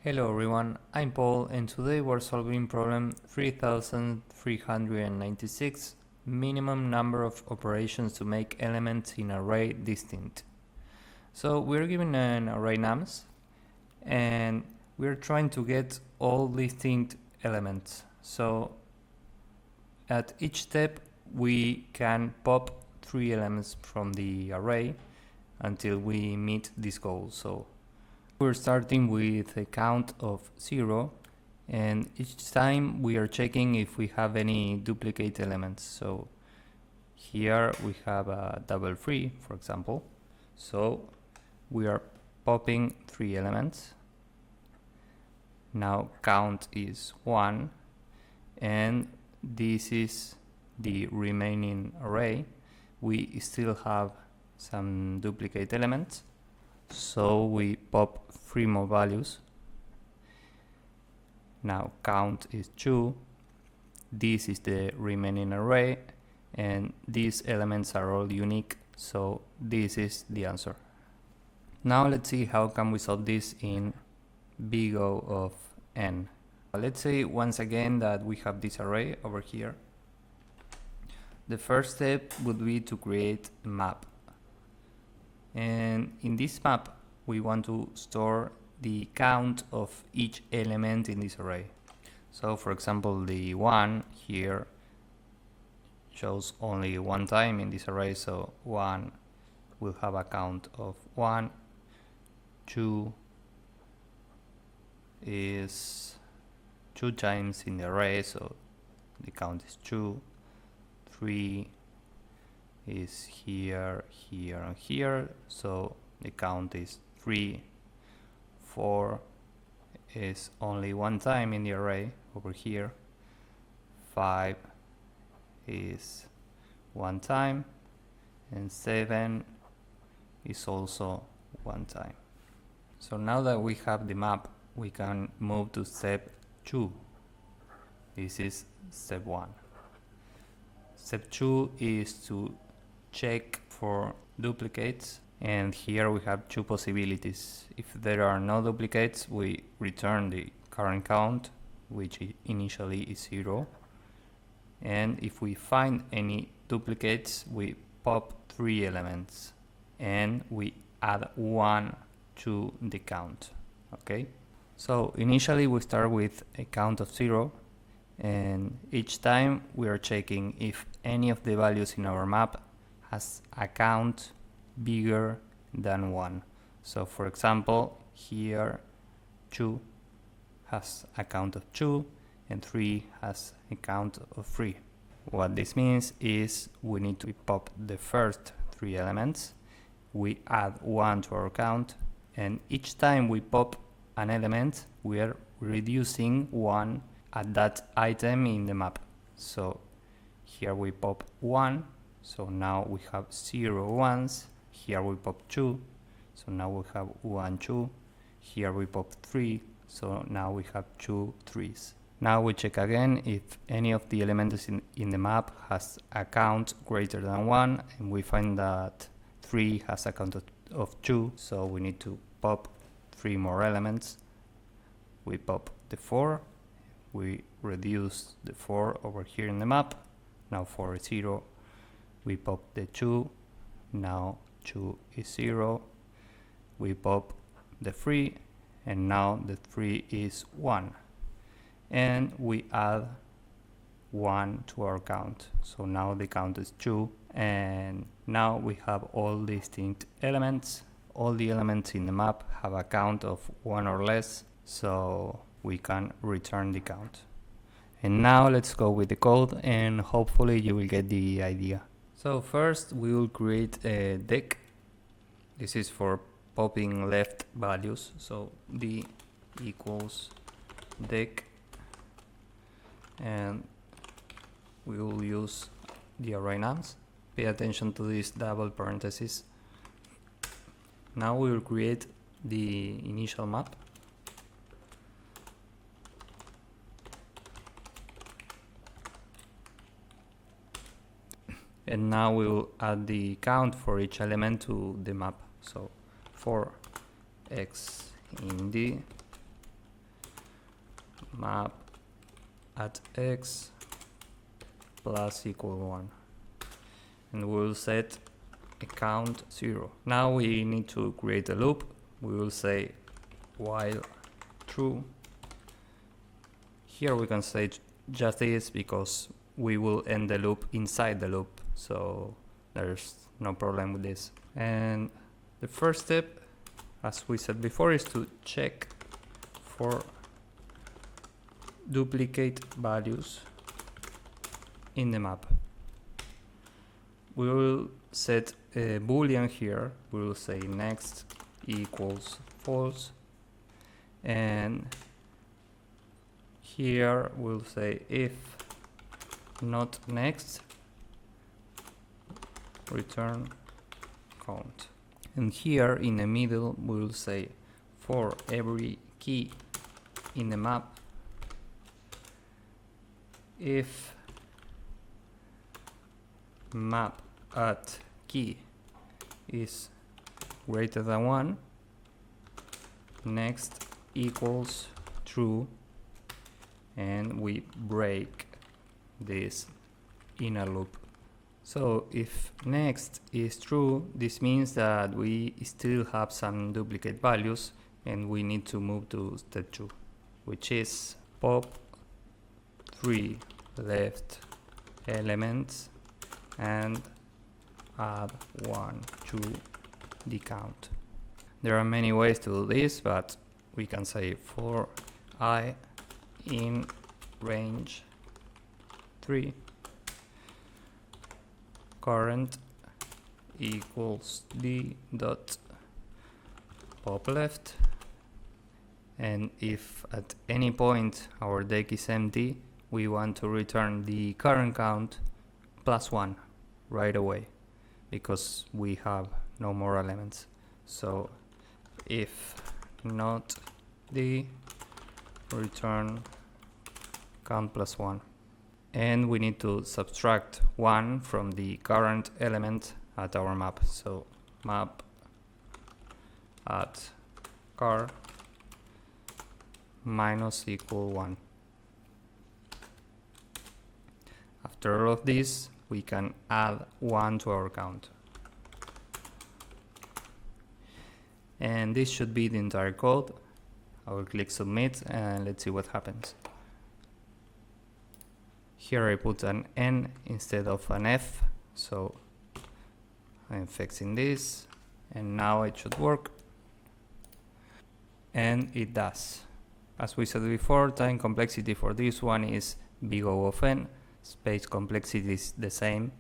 Hello everyone, I'm Paul and today we're solving problem 3396, minimum number of operations to make elements in array distinct. So we're given an array nums and we're trying to get all distinct elements. So at each step we can pop 3 elements from the array until we meet this goal. So we're starting with a count of 0 and each time we are checking if we have any duplicate elements. So here we have a double 3, for example. So we are popping 3 elements. Now count is 1 and this is the remaining array. We still have some duplicate elements. So we pop 3 more values. Now count is 2. This is the remaining array and these elements are all unique, so this is the answer. Now let's see how can we solve this in big O of n. Let's say once again that we have this array over here. The first step would be to create a map. And in this map, we want to store the count of each element in this array. So for example, the 1 here shows only one time in this array, so 1 will have a count of 1, 2 is 2 times in the array, so the count is 2, 3 is here, here, and here, so the count is 3. 4 is only one time in the array over here. 5 is one time, and 7 is also one time. So now that we have the map, we can move to step 2. This is step 1. Step 2 is to check for duplicates, and here we have 2 possibilities. If there are no duplicates, we return the current count, which initially is 0, and if we find any duplicates, we pop 3 elements and we add 1 to the count. Okay, so initially we start with a count of 0, and each time we are checking if any of the values in our map has a count bigger than 1. So for example, here 2 has a count of 2 and 3 has a count of 3. What this means is we need to pop the first 3 elements, we add 1 to our count, and each time we pop an element we are reducing 1 at that item in the map. So here we pop 1, so now we have 0 ones. Here we pop 2, so now we have 1 2. Here we pop 3, so now we have 2 3s. Now we check again if any of the elements in the map has a count greater than 1, and we find that 3 has a count of 2, so we need to pop 3 more elements. We pop the 4, we reduce the 4 over here in the map, now 4 is 0. We pop the 2, now 2 is 0. We pop the 3, and now the 3 is 1. And we add 1 to our count, so now the count is 2, and now we have all distinct elements. All the elements in the map have a count of 1 or less, so we can return the count. And now let's go with the code, and hopefully you will get the idea. So first we will create a deck. This is for popping left values, so d equals deck, and we will use the array nums. Pay attention to this double parenthesis. Now we will create the initial map. And now we will add the count for each element to the map. So for x in d map at x plus equal 1, and we'll set a count 0. Now we need to create a loop. We will say while true. Here we can say just this because we will end the loop inside the loop, so there's no problem with this. And the first step, as we said before, is to check for duplicate values in the map. We will set a boolean here. We will say next equals false, and here we'll say if not next, return count. And here in the middle we'll say for every key in the map, if map at key is greater than 1, next equals true, and we break this inner loop. So if next is true, this means that we still have some duplicate values and we need to move to step 2, which is pop 3 left elements and add 1 to the count. There are many ways to do this, but we can say for I in range 3 current equals d dot pop left, and if at any point our deck is empty, we want to return the current count plus 1 right away because we have no more elements. So if not the return count plus 1, and we need to subtract 1 from the current element at our map. So map at car minus equal 1. After all of this, we can add 1 to our count. And this should be the entire code. I will click submit and let's see what happens. Here I put an N instead of an F, so I'm fixing this, and now it should work. And it does. As we said before, time complexity for this one is big O of n, space complexity is the same.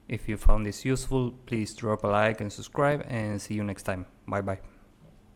If you found this useful, please drop a like and subscribe, and see you next time. Bye bye.